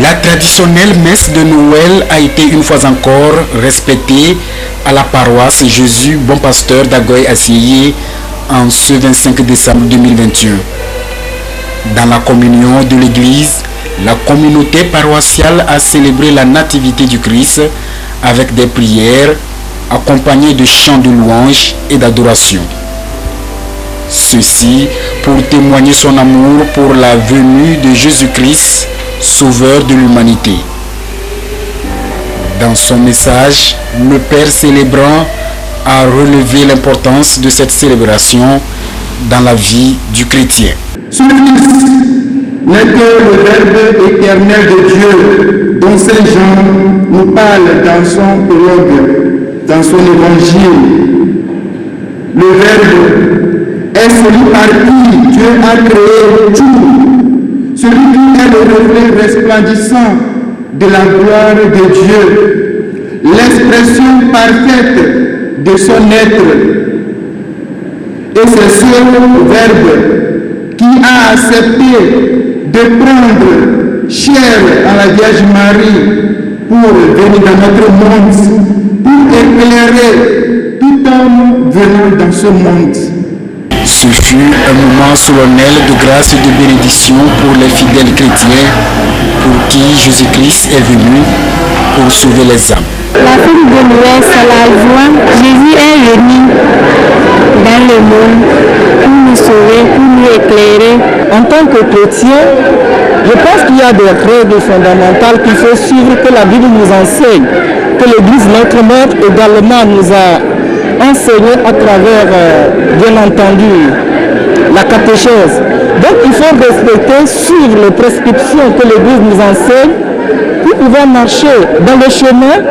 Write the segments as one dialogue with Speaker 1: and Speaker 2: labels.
Speaker 1: La traditionnelle messe de Noël a été une fois encore respectée à la paroisse Jésus Bon Pasteur d'Agoy-Asseyé en ce 25 décembre 2021. Dans la communion de l'église, la communauté paroissiale a célébré la nativité du Christ avec des prières accompagnées de chants de louange et d'adoration. Ceci pour témoigner son amour pour la venue de Jésus-Christ, Sauveur de l'humanité. Dans son message, le Père célébrant a relevé l'importance de cette célébration dans la vie du chrétien.
Speaker 2: Ce Christ n'est que le Verbe éternel de Dieu dont Saint Jean nous parle dans son prologue, dans son évangile. Le Verbe est celui par qui Dieu a créé tout, celui qui est le reflet resplendissant de la gloire de Dieu, l'expression parfaite de son être. Et c'est ce Verbe qui a accepté de prendre chair à la Vierge Marie pour venir dans notre monde, pour éclairer tout homme venant dans ce monde.
Speaker 1: Ce fut un moment solennel de grâce et de bénédiction pour les fidèles chrétiens pour qui Jésus-Christ est venu pour sauver les âmes.
Speaker 3: La fête de Noël, c'est la joie. Jésus est venu dans le monde pour nous sauver, pour nous éclairer.
Speaker 4: En tant que chrétien, je pense qu'il y a des règles fondamentales qu'il faut suivre, que la Bible nous enseigne, que l'Église, notre mère, également nous a enseigné à travers, bien entendu, la catéchèse. Donc il faut respecter, suivre les prescriptions que l'Église nous enseigne pour pouvoir marcher dans le chemin,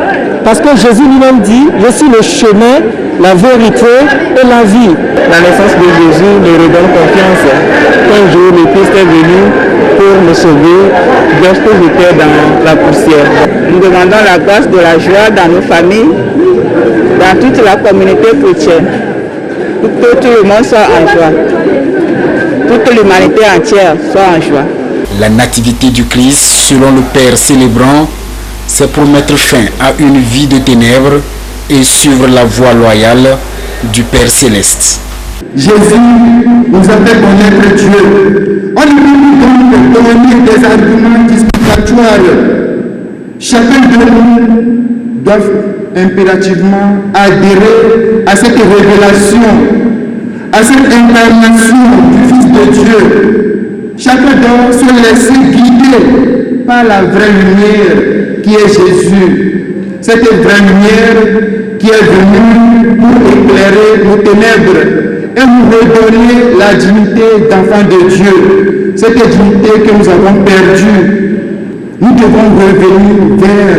Speaker 4: parce que Jésus lui-même dit, je suis le chemin, la vérité et la vie.
Speaker 5: La naissance de Jésus nous redonne confiance qu'un jour le Christ est venu pour nous sauver lorsque j'étais dans la poussière. Nous demandons la grâce de la joie dans nos familles, dans toute la communauté chrétienne, pour que tout le monde soit en joie, pour que l'humanité entière soit en joie.
Speaker 1: La nativité du Christ, selon le Père célébrant, c'est pour mettre fin à une vie de ténèbres et suivre la voie loyale du Père céleste.
Speaker 2: Jésus nous a fait connaître Dieu. On ne peut donc donner des arguments discriminatoires. Chacun de nous doit impérativement adhérer à cette révélation, à cette incarnation du Fils de Dieu. Chacun doit se laisser guider par la vraie lumière qui est Jésus. Cette vraie lumière qui est venue pour éclairer nos ténèbres et nous redonner la dignité d'enfant de Dieu. Cette dignité que nous avons perdue, nous devons revenir vers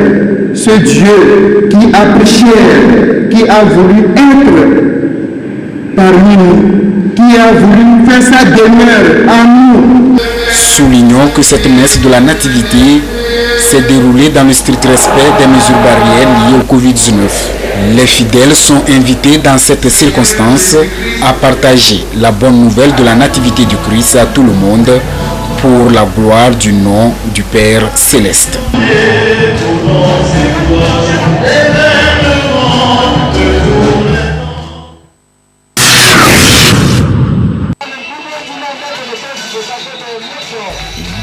Speaker 2: ce Dieu qui a pris chair, qui a voulu être parmi nous, qui a voulu faire sa demeure en nous.
Speaker 1: Soulignons que cette messe de la Nativité s'est déroulée dans le strict respect des mesures barrières liées au Covid-19. Les fidèles sont invités dans cette circonstance à partager la bonne nouvelle de la Nativité du Christ à tout le monde pour la gloire du nom du Père céleste.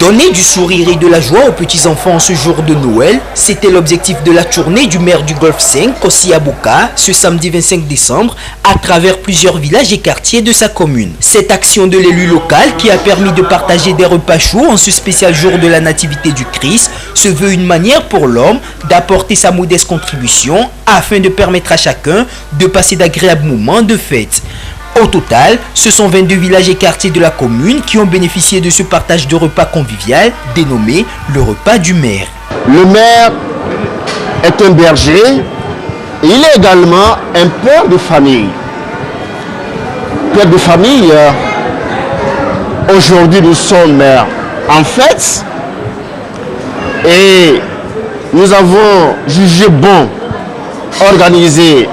Speaker 6: Donner du sourire et de la joie aux petits-enfants ce jour de Noël, c'était l'objectif de la tournée du maire du Golfe 5, Kossi Abouka, ce samedi 25 décembre, à travers plusieurs villages et quartiers de sa commune. Cette action de l'élu local, qui a permis de partager des repas chauds en ce spécial jour de la Nativité du Christ, se veut une manière pour l'homme d'apporter sa modeste contribution afin de permettre à chacun de passer d'agréables moments de fête. Au total, ce sont 22 villages et quartiers de la commune qui ont bénéficié de ce partage de repas convivial dénommé le repas du maire.
Speaker 7: Le maire est un berger et il est également un père de famille. Père de famille, aujourd'hui nous sommes en fête et nous avons jugé bon organiser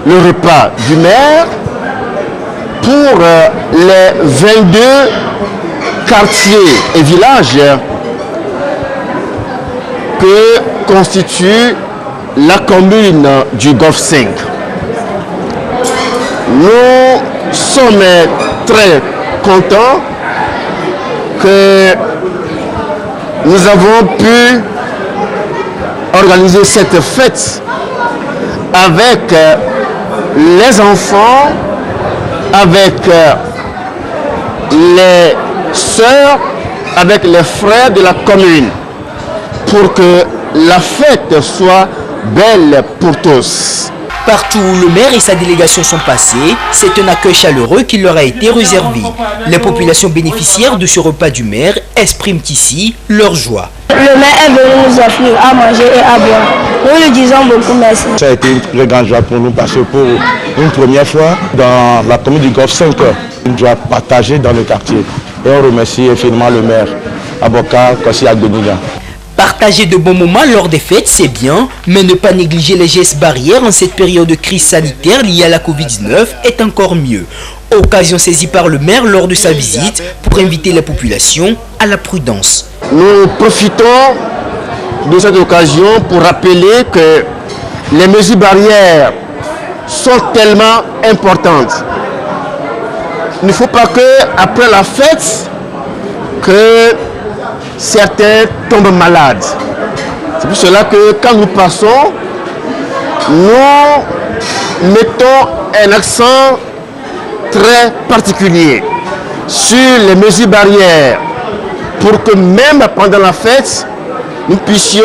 Speaker 7: le repas du maire pour les 22 quartiers et villages que constitue la commune du Golfe 5. Nous sommes très contents que nous avons pu organiser cette fête avec les enfants, avec les sœurs, avec les frères de la commune, pour que la fête soit belle pour tous.
Speaker 6: Partout où le maire et sa délégation sont passés, c'est un accueil chaleureux qui leur a été réservé. Les populations bénéficiaires de ce repas du maire expriment ici leur joie.
Speaker 3: Le maire est venu nous offrir à manger et à boire. Nous lui disons beaucoup merci.
Speaker 8: Ça a été une très grande joie pour nous parce que pour une première fois dans la commune du Golfe 5, une joie partagée dans le quartier. Et on remercie infiniment le maire, Aboka Kossi Agbeniga.
Speaker 6: Partager de bons moments lors des fêtes, c'est bien, mais ne pas négliger les gestes barrières en cette période de crise sanitaire liée à la Covid-19 est encore mieux. Occasion saisie par le maire lors de sa visite pour inviter les populations à la prudence.
Speaker 7: Nous profitons de cette occasion pour rappeler que les mesures barrières sont tellement importantes. Il ne faut pas qu'après la fête, que certains tombent malades. C'est pour cela que quand nous passons, nous mettons un accent très particulier sur les mesures barrières pour que même pendant la fête, nous puissions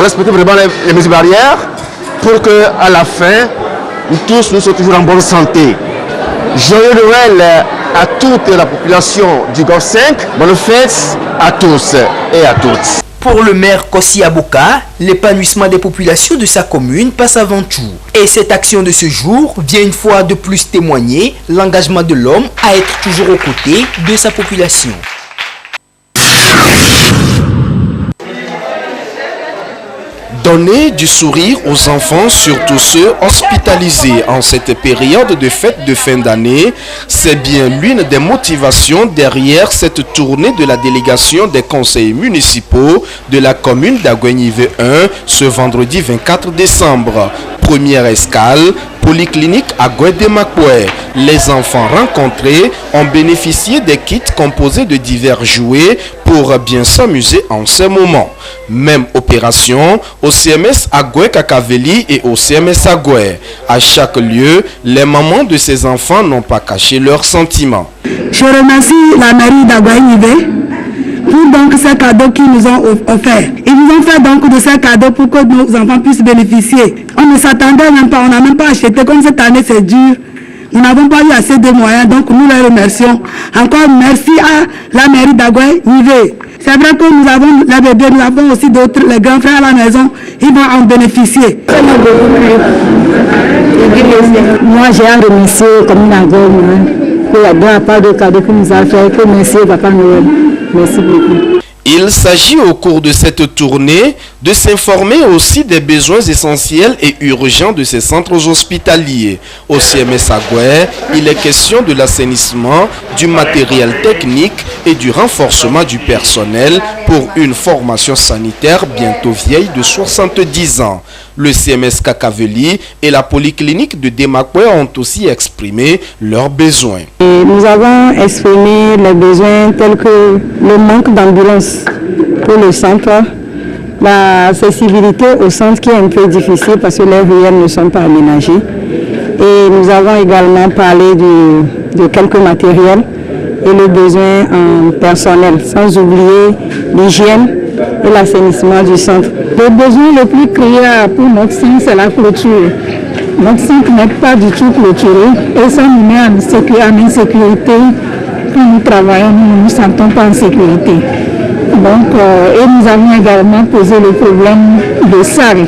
Speaker 7: respecter vraiment les mesures barrières pour qu'à la fin, nous tous nous soyons toujours en bonne santé. Joyeux Noël à toute la population du Golfe 5. Bonne fête à tous et à toutes.
Speaker 6: Pour le maire Kossi Aboka, l'épanouissement des populations de sa commune passe avant tout. Et cette action de ce jour vient une fois de plus témoigner l'engagement de l'homme à être toujours aux côtés de sa population.
Speaker 9: Donner du sourire aux enfants, surtout ceux hospitalisés en cette période de fête de fin d'année, c'est bien l'une des motivations derrière cette tournée de la délégation des conseils municipaux de la commune d'Aguenive 1 ce vendredi 24 décembre. Première escale, polyclinique à Guédemakoué. Les enfants rencontrés ont bénéficié des kits composés de divers jouets pour bien s'amuser en ces moments. Même opération au CMS Agoué Kakaveli et au CMS Agoué. À chaque lieu, les mamans de ces enfants n'ont pas caché leurs sentiments.
Speaker 10: Je remercie la mairie d'Aguenive pour donc ces cadeaux qu'ils nous ont offerts. Ils nous ont fait donc de ces cadeaux pour que nos enfants puissent bénéficier. On ne s'attendait même pas, on n'a même pas acheté. Comme cette année c'est dur, nous n'avons pas eu assez de moyens, donc nous les remercions. Encore merci à la mairie d'Aguenive. C'est vrai que nous avons les bébés, nous avons aussi d'autres, les grands frères à la maison, ils vont en bénéficier. Ça m'a beaucoup plu. Moi j'ai à remercier comme une Aguenive pour la bonne part de cadeaux que nous a fait, que merci Papa Noël. Merci beaucoup.
Speaker 9: Il s'agit au cours de cette tournée de s'informer aussi des besoins essentiels et urgents de ces centres hospitaliers. Au CMS Agoué, il est question de l'assainissement, du matériel technique et du renforcement du personnel pour une formation sanitaire bientôt vieille de 70 ans. Le CMS Kakaveli et la polyclinique de Demakoué ont aussi exprimé leurs besoins.
Speaker 10: Et nous avons exprimé les besoins tels que le manque d'ambulance pour le centre, l'accessibilité au centre qui est un peu difficile parce que les ruelles ne sont pas aménagées. Et nous avons également parlé de quelques matériels et le besoin en personnel, sans oublier l'hygiène et l'assainissement du centre. Le besoin le plus criant pour notre centre, c'est la clôture. Notre centre n'est pas du tout clôturé et ça nous met en insécurité. Quand nous travaillons, nous ne nous sentons pas en sécurité. Donc, et nous avons également posé le problème de salle.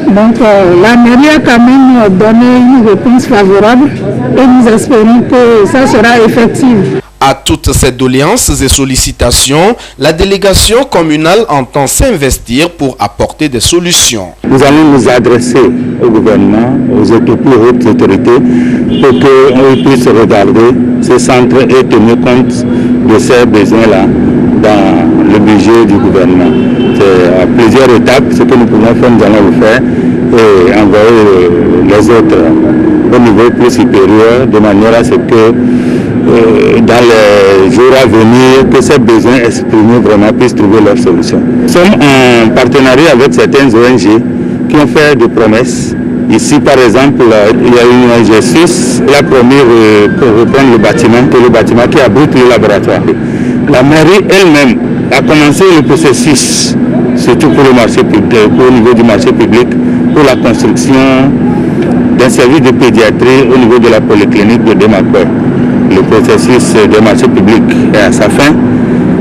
Speaker 10: Donc, la mairie a quand même donné une réponse favorable et nous espérons que ça sera effectif.
Speaker 9: À toutes ces doléances et sollicitations, la délégation communale entend s'investir pour apporter des solutions.
Speaker 8: Nous allons nous adresser au gouvernement, aux plus hautes autorités, pour qu'on puisse regarder ces centres et tenir compte de ces besoins-là dans le budget du gouvernement. C'est
Speaker 11: plusieurs étapes. Ce que nous pouvons faire, nous allons le faire et envoyer les autres au niveau plus supérieur de manière à ce que dans les jours à venir, que ces besoins exprimés vraiment puissent trouver leur solution. Nous sommes en partenariat avec certaines ONG qui ont fait des promesses. Ici, par exemple, il y a une ONG suisse qui a promis pour reprendre le bâtiment qui abrite le laboratoire. La mairie elle-même a commencé le processus, surtout pour le marché public, au niveau du marché public, pour la construction d'un service de pédiatrie au niveau de la polyclinique de Demakwe. Le processus de marché public est à sa fin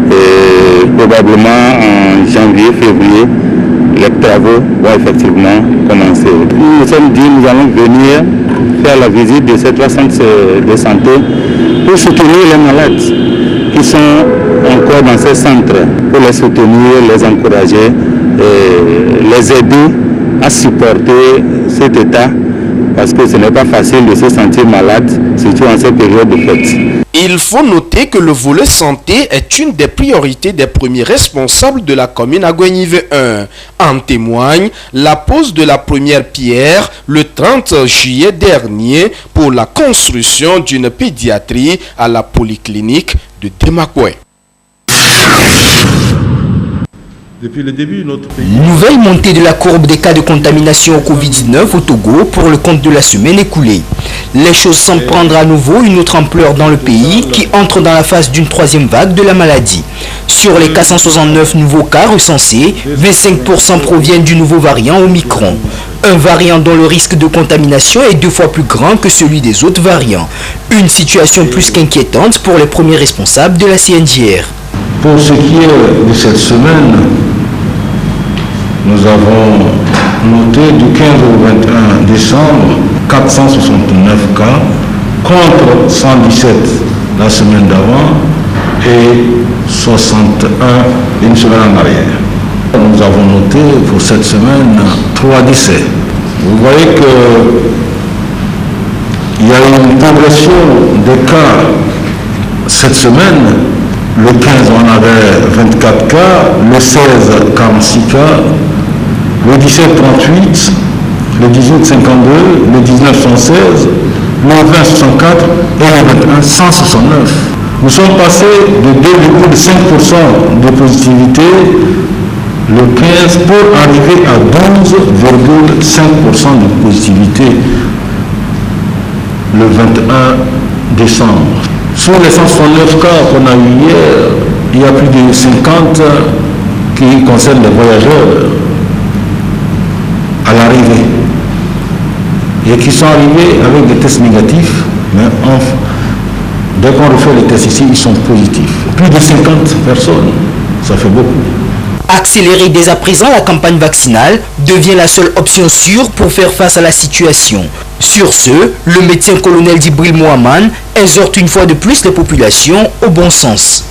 Speaker 11: et probablement en janvier, février, les travaux vont effectivement commencer. Nous nous sommes dit que nous allons venir faire la visite de ces 3 centres de santé pour soutenir les malades qui sont encore dans ces centres, pour les soutenir, les encourager, et les aider à supporter cet état, parce que ce n'est pas facile de se sentir malade, surtout en cette période de fête.
Speaker 9: Il faut noter que le volet santé est une des priorités des premiers responsables de la commune Agouenive 1. En témoigne la pose de la première pierre le 30 juillet dernier pour la construction d'une pédiatrie à la polyclinique de Demakwe.
Speaker 12: Depuis le début, notre pays...
Speaker 6: Nouvelle montée de la courbe des cas de contamination au Covid-19 au Togo pour le compte de la semaine écoulée. Les choses semblent prendre à nouveau une autre ampleur dans le pays qui entre dans la phase d'une 3e vague de la maladie. Sur les 469 nouveaux cas recensés, 25% proviennent du nouveau variant Omicron. Un variant dont le risque de contamination est 2 fois plus grand que celui des autres variants. Une situation plus qu'inquiétante pour les premiers responsables de la CNJR.
Speaker 12: Pour ce qui est de cette semaine, nous avons noté du 15 au 21 décembre 469 cas contre 117 la semaine d'avant et 61 une semaine en arrière. Nous avons noté pour cette semaine 3 décès. Vous voyez qu'il y a une progression des cas cette semaine. Le 15, on avait 24 cas, le 16, 46 cas, le 17, 38, le 18, 52, le 19, 116, le 20, 64 et le 21, 169. Nous sommes passés de 2,5% de positivité le 15 pour arriver à 12,5% de positivité le 21 décembre. Sur les 169 cas qu'on a eu hier, il y a plus de 50 qui concernent les voyageurs à l'arrivée et qui sont arrivés avec des tests négatifs, mais dès qu'on refait les tests ici, ils sont positifs. Plus de 50 personnes, ça fait beaucoup.
Speaker 6: Accélérer dès à présent la campagne vaccinale devient la seule option sûre pour faire face à la situation. Sur ce, le médecin colonel Djibril Mohamed exhorte une fois de plus les populations au bon sens.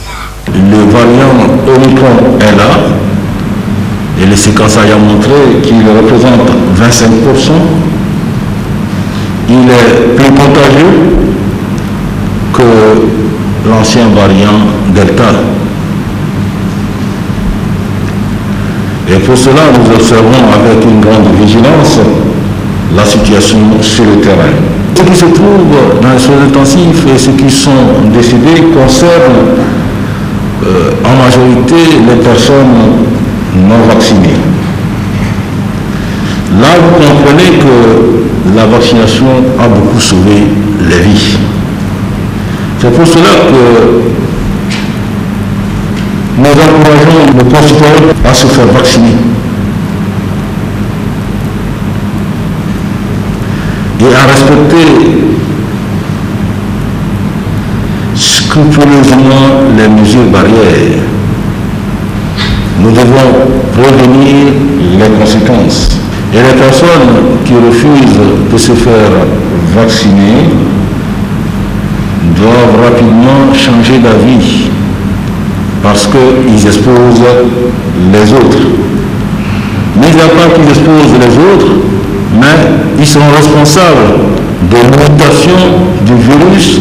Speaker 12: Le variant Omicron est là et les séquençages ont montré qu'il représente 25%. Il est plus contagieux que l'ancien variant Delta. Et pour cela, nous observons avec une grande vigilance la situation sur le terrain. Ce qui se trouve dans les soins intensifs et ceux qui sont décédés concernent en majorité les personnes non vaccinées. Là, vous comprenez que la vaccination a beaucoup sauvé les vies. C'est pour cela que nous encourageons nos concitoyens à se faire vacciner et à respecter scrupuleusement les mesures barrières. Nous devons prévenir les conséquences. Et les personnes qui refusent de se faire vacciner doivent rapidement changer d'avis parce qu'ils exposent les autres. Mais il n'y a pas qu'ils exposent les autres, mais ils sont responsables des mutations du virus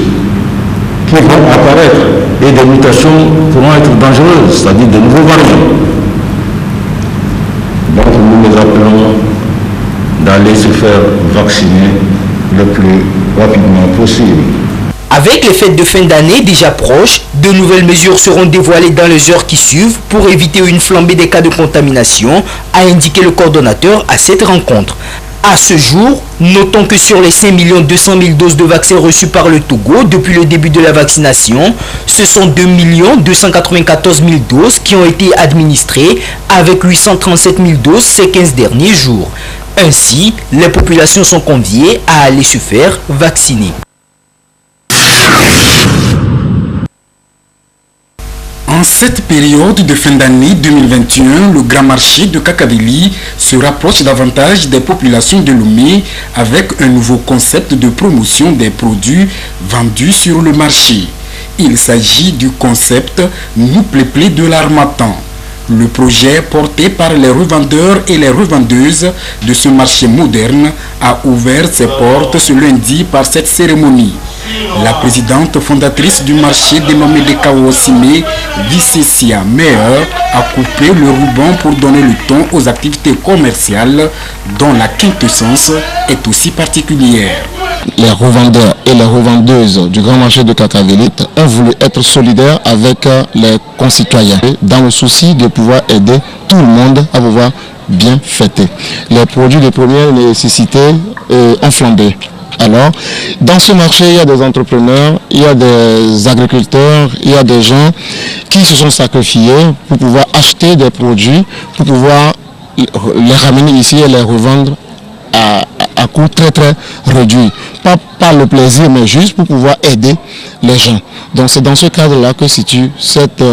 Speaker 12: qui vont apparaître et des mutations pourront être dangereuses, c'est-à-dire de nouveaux variants. faire vacciner le plus rapidement possible.
Speaker 6: Avec les fêtes de fin d'année déjà proches, de nouvelles mesures seront dévoilées dans les heures qui suivent pour éviter une flambée des cas de contamination, a indiqué le coordonnateur à cette rencontre. À ce jour, notons que sur les 5 200 000 doses de vaccins reçues par le Togo depuis le début de la vaccination, ce sont 2 294 000 doses qui ont été administrées avec 837 000 doses ces 15 derniers jours. Ainsi, les populations sont conviées à aller se faire vacciner.
Speaker 1: En cette période de fin d'année 2021, le grand marché de Kakaveli se rapproche davantage des populations de Lomé avec un nouveau concept de promotion des produits vendus sur le marché. Il s'agit du concept Nous Pléplé de l'Harmattan. Le projet porté par les revendeurs et les revendeuses de ce marché moderne a ouvert ses portes ce lundi par cette cérémonie. La présidente fondatrice du marché dénommé de Kaosime, Vicessia Meyer, a coupé le ruban pour donner le ton aux activités commerciales dont la quintessence est aussi particulière.
Speaker 13: Les revendeurs et les revendeuses du grand marché de Kakaveli ont voulu être solidaires avec les concitoyens dans le souci de pouvoir aider tout le monde à pouvoir bien fêter. Les produits de première nécessité ont flambé. Alors, dans ce marché, il y a des entrepreneurs, il y a des agriculteurs, il y a des gens qui se sont sacrifiés pour pouvoir acheter des produits, pour pouvoir les ramener ici et les revendre à coût très très réduit. Pas par le plaisir, mais juste pour pouvoir aider les gens. Donc c'est dans ce cadre-là que situe cette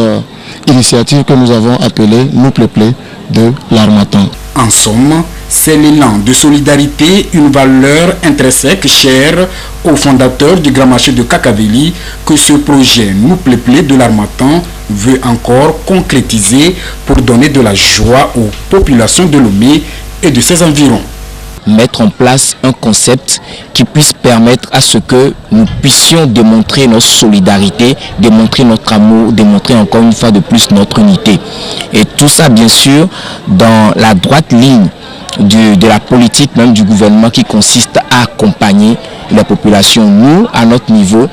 Speaker 13: initiative que nous avons appelée Nous Pléplé de l'Harmattan.
Speaker 1: En somme, c'est l'élan de solidarité, une valeur intrinsèque chère au fondateur du grand marché de Kakaveli que ce projet Nous Pléplé de l'Harmattan veut encore concrétiser pour donner de la joie aux populations de Lomé et de ses environs.
Speaker 6: Mettre en place un concept qui puisse permettre à ce que nous puissions démontrer notre solidarité, démontrer notre amour, démontrer encore une fois de plus notre unité. Et tout ça, bien sûr, dans la droite ligne de la politique même du gouvernement qui consiste à accompagner les populations. Nous, à notre niveau,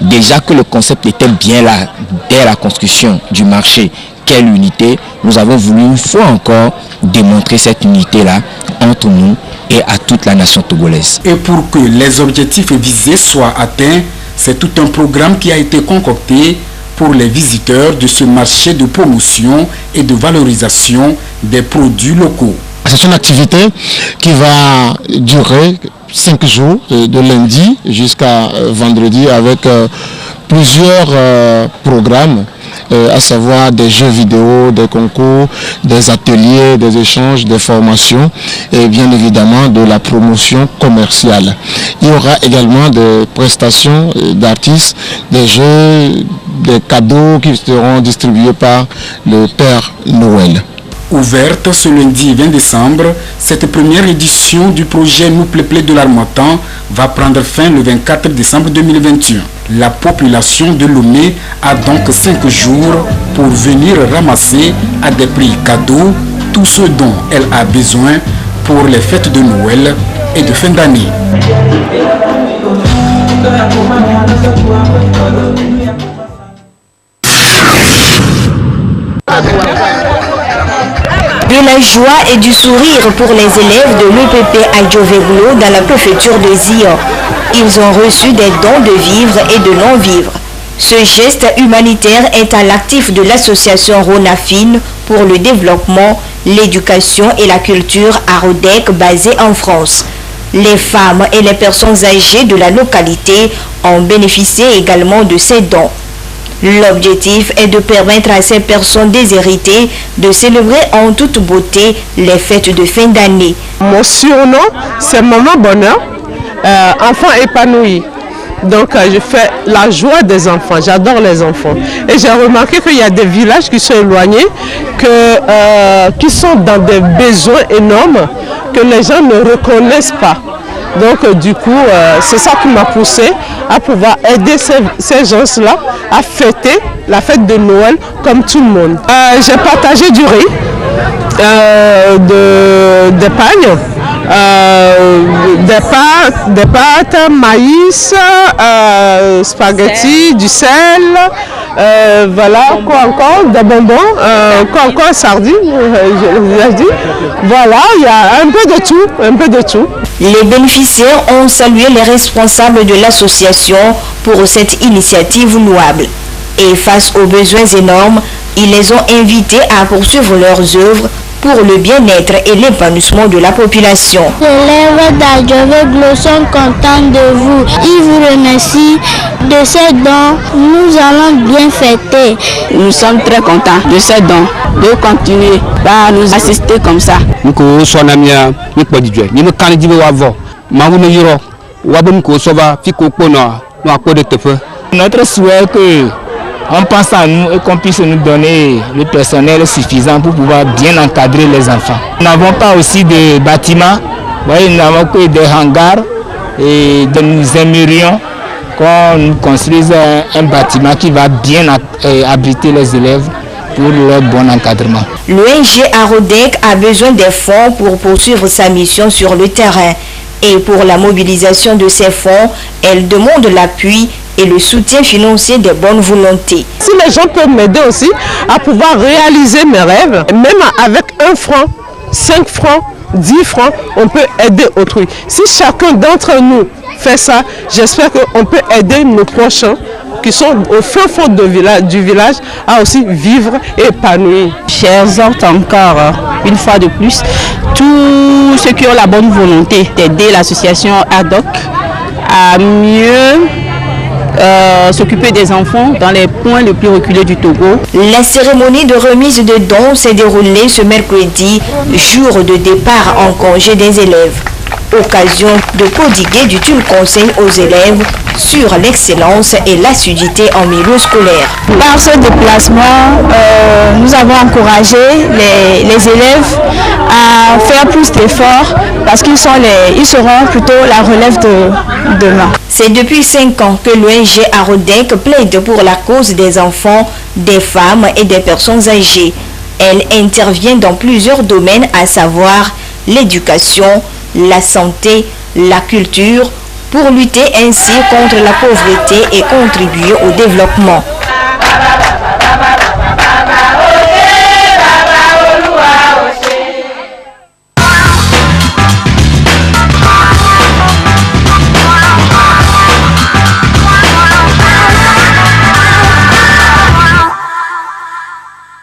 Speaker 6: déjà que le concept était bien là dès la construction du marché, quelle unité, nous avons voulu une fois encore démontrer cette unité-là entre nous et à toute la nation togolaise.
Speaker 1: Et pour que les objectifs visés soient atteints, c'est tout un programme qui a été concocté pour les visiteurs de ce marché de promotion et de valorisation des produits locaux.
Speaker 13: C'est une activité qui va durer 5 jours, de lundi jusqu'à vendredi, avec plusieurs programmes, à savoir des jeux vidéo, des concours, des ateliers, des échanges, des formations et bien évidemment de la promotion commerciale. Il y aura également des prestations d'artistes, des jeux, des cadeaux qui seront distribués par le Père Noël.
Speaker 1: Ouverte ce lundi 20 décembre, cette première édition du projet Nous Pléplé de l'Harmattan va prendre fin le 24 décembre 2021. La population de Lomé a donc 5 jours pour venir ramasser à des prix cadeaux tout ce dont elle a besoin pour les fêtes de Noël et de fin d'année.
Speaker 14: De la joie et du sourire pour les élèves de l'EPP Adjoveglo dans la préfecture de Zion. Ils ont reçu des dons de vivres et de non-vivres. Ce geste humanitaire est à l'actif de l'association Ronafine pour le développement, l'éducation et la culture à Rodec basée en France. Les femmes et les personnes âgées de la localité ont bénéficié également de ces dons. L'objectif est de permettre à ces personnes déshéritées de célébrer en toute beauté les fêtes de fin d'année.
Speaker 15: Mon surnom, c'est Maman Bonheur, enfant épanoui. Donc je fais la joie des enfants, j'adore les enfants. Et j'ai remarqué qu'il y a des villages qui sont éloignés, qui sont dans des besoins énormes que les gens ne reconnaissent pas. Donc du coup, c'est ça qui m'a poussé à pouvoir aider ces gens-là à fêter la fête de Noël comme tout le monde. J'ai partagé du riz, des pagnes, des pâtes, maïs, spaghettis, du sel, voilà, quoi encore, des bonbons, quoi encore, sardines, je l'ai dit. Voilà, il y a un peu de tout, un peu de tout.
Speaker 14: Les bénéficiaires ont salué les responsables de l'association pour cette initiative louable. Et face aux besoins énormes, ils les ont invités à poursuivre leurs œuvres pour le bien-être et l'épanouissement de la population.
Speaker 3: Les élèves d'Adjoveglo sont contents de vous. Ils vous remercient de ces dons. Nous allons bien fêter.
Speaker 16: Nous sommes très contents de ces dons, de continuer à nous assister comme ça.
Speaker 17: Notre souhait est que on pense à nous et qu'on puisse nous donner le personnel suffisant pour pouvoir bien encadrer les enfants. Nous n'avons pas aussi de bâtiments, nous n'avons que des hangars et nous aimerions qu'on nous construise un bâtiment qui va bien abriter les élèves pour leur bon encadrement.
Speaker 14: L'ONG Arodec a besoin des fonds pour poursuivre sa mission sur le terrain. Et pour la mobilisation de ces fonds, elle demande l'appui et le soutien financier des bonnes volontés.
Speaker 15: Si les gens peuvent m'aider aussi à pouvoir réaliser mes rêves, même avec 1 franc, 5 francs, 10 francs, on peut aider autrui. Si chacun d'entre nous fait ça, j'espère qu'on peut aider nos prochains qui sont au fin fond du village à aussi vivre et épanouir.
Speaker 16: J'exhorte encore une fois de plus tous ceux qui ont la bonne volonté d'aider l'association ADOC à mieux s'occuper des enfants dans les points les plus reculés du Togo.
Speaker 14: La cérémonie de remise de dons s'est déroulée ce mercredi, jour de départ en congé des élèves. Occasion de prodiguer d'utiles conseils aux élèves sur l'excellence et l'assiduité en milieu scolaire.
Speaker 3: Par ce déplacement, nous avons encouragé les élèves à faire plus d'efforts parce qu'ils seront plutôt la relève de demain.
Speaker 14: C'est depuis 5 ans que l'ONG Arodec plaide pour la cause des enfants, des femmes et des personnes âgées. Elle intervient dans plusieurs domaines, à savoir l'éducation, la santé, la culture, pour lutter ainsi contre la pauvreté et contribuer au développement.